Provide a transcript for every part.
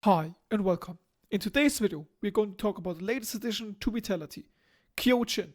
Hi and welcome. In today's video, we're going to talk about the latest addition to Vitality, Kyojin.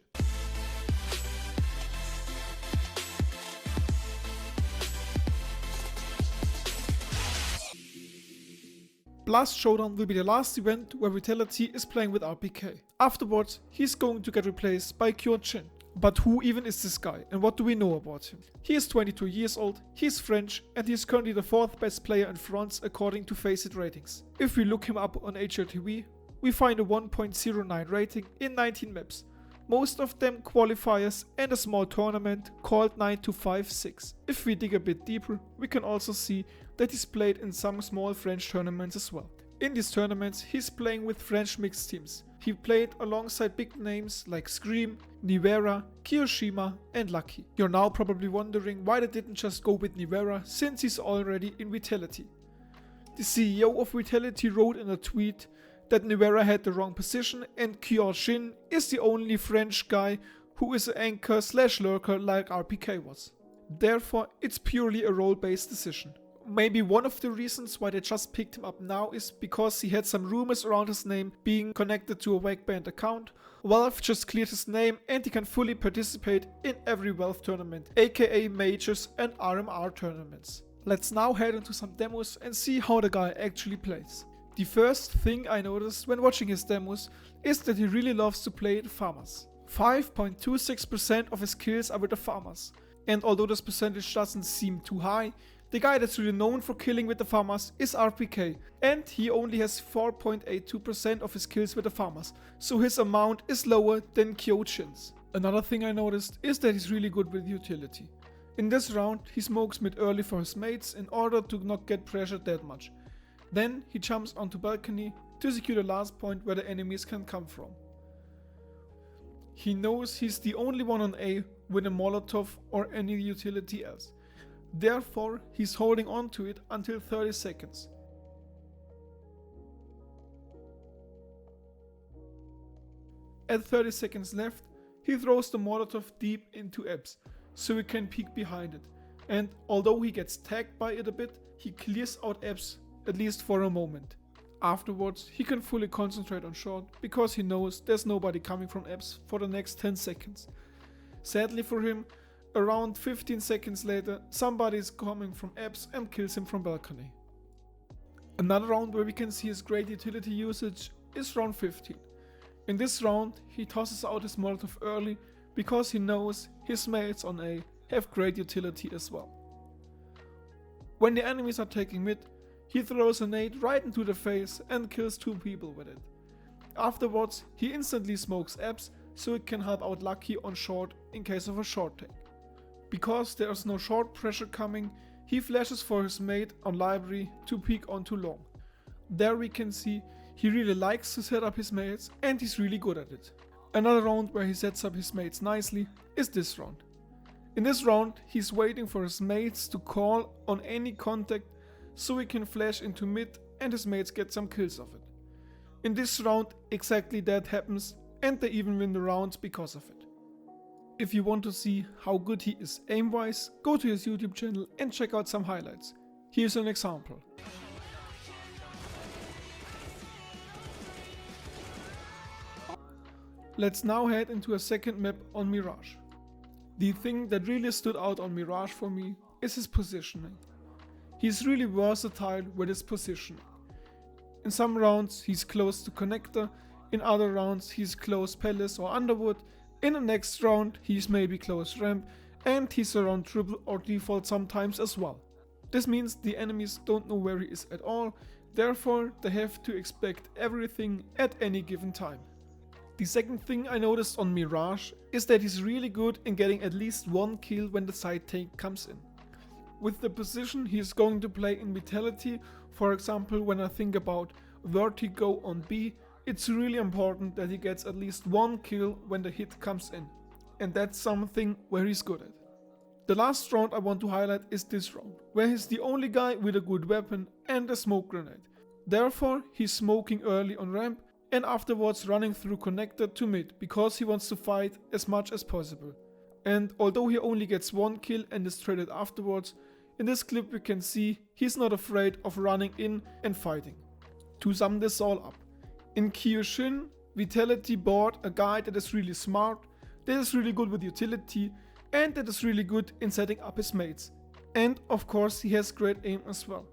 Blast Showdown will be the last event where Vitality is playing with RPK. Afterwards, he's going to get replaced by Kyojin. But who even is this guy and what do we know about him? He is 22 years old, he's French and he is currently the 4th best player in France according to Faceit ratings. If we look him up on HLTV, we find a 1.09 rating in 19 maps, most of them qualifiers and a small tournament called 9256. If we dig a bit deeper, we can also see that he's played in some small French tournaments as well. In these tournaments, he's playing with French mixed teams. He played alongside big names like Scream, Nivera, Kiyoshima and Lucky. You're now probably wondering why they didn't just go with Nivera since he's already in Vitality. The CEO of Vitality wrote in a tweet that Nivera had the wrong position and Kyojin is the only French guy who is an anker / lurker like RPK was. Therefore, it's purely a role-based decision. Maybe one of the reasons why they just picked him up now is because he had some rumors around his name being connected to a Wagband account. Valve just cleared his name and he can fully participate in every Valve tournament, aka majors and RMR tournaments. Let's now head into some demos and see how the guy actually plays. The first thing I noticed when watching his demos is that he really loves to play the Famas. 5.26% of his kills are with the Famas. And although this percentage doesn't seem too high, the guy that's really known for killing with the Famas is RPK, and he only has 4.82% of his kills with the Famas, so his amount is lower than Kyojin's. Another thing I noticed is that he's really good with utility. In this round, he smokes mid early for his mates in order to not get pressured that much. Then he jumps onto balcony to secure the last point where the enemies can come from. He knows he's the only one on A with a Molotov or any utility else. Therefore, he's holding on to it until 30 seconds. At 30 seconds left, he throws the Molotov deep into Ebbs, so he can peek behind it. And although he gets tagged by it a bit, he clears out Ebbs, at least for a moment. Afterwards, he can fully concentrate on short, because he knows there's nobody coming from Ebbs for the next 10 seconds. Sadly for him, around 15 seconds later, somebody is coming from Ebbs and kills him from balcony. Another round where we can see his great utility usage is round 15. In this round, he tosses out his Molotov early because he knows his mates on A have great utility as well. When the enemies are taking mid, he throws a nade right into the face and kills 2 people with it. Afterwards, he instantly smokes Ebbs so it can help out Lucky on short in case of a short take. Because there is no short pressure coming, he flashes for his mate on library to peek onto long. There we can see he really likes to set up his mates and he's really good at it. Another round where he sets up his mates nicely is this round. In this round, he's waiting for his mates to call on any contact so he can flash into mid and his mates get some kills of it. In this round, exactly that happens and they even win the rounds because of it. If you want to see how good he is aim-wise, go to his YouTube channel and check out some highlights. Here's an example. Let's now head into a second map on Mirage. The thing that really stood out on Mirage for me is his positioning. He's really versatile with his positioning. In some rounds he's close to connector, in other rounds he's close palace or underwood, in the next round he's maybe close ramp, and he's around triple or default sometimes as well. This means the enemies don't know where he is at all, therefore they have to expect everything at any given time. The second thing I noticed on Mirage is that he's really good in getting at least 1 kill when the side take comes in. With the position he's going to play in Vitality, for example when I think about Vertigo on B, it's really important that he gets at least 1 kill when the hit comes in, and that's something where he's good at. The last round I want to highlight is this round, where he's the only guy with a good weapon and a smoke grenade. Therefore he's smoking early on ramp and afterwards running through connector to mid because he wants to fight as much as possible. And although he only gets 1 kill and is traded afterwards, in this clip we can see he's not afraid of running in and fighting. To sum this all up, in Kyojin, Vitality bought a guy that is really smart, that is really good with utility, and that is really good in setting up his mates. And of course he has great aim as well.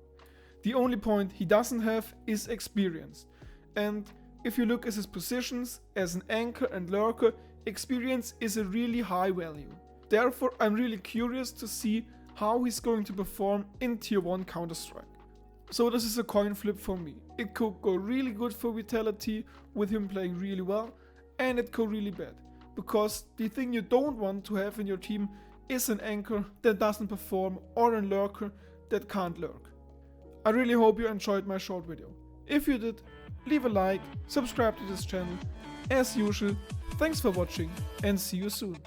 The only point he doesn't have is experience. And if you look at his positions as an anchor and lurker, experience is a really high value. Therefore I'm really curious to see how he's going to perform in tier 1 Counter-Strike. So this is a coin flip for me. It could go really good for Vitality with him playing really well, and it could really bad. Because the thing you don't want to have in your team is an anchor that doesn't perform or a lurker that can't lurk. I really hope you enjoyed my short video. If you did, leave a like, subscribe to this channel. As usual, thanks for watching and see you soon.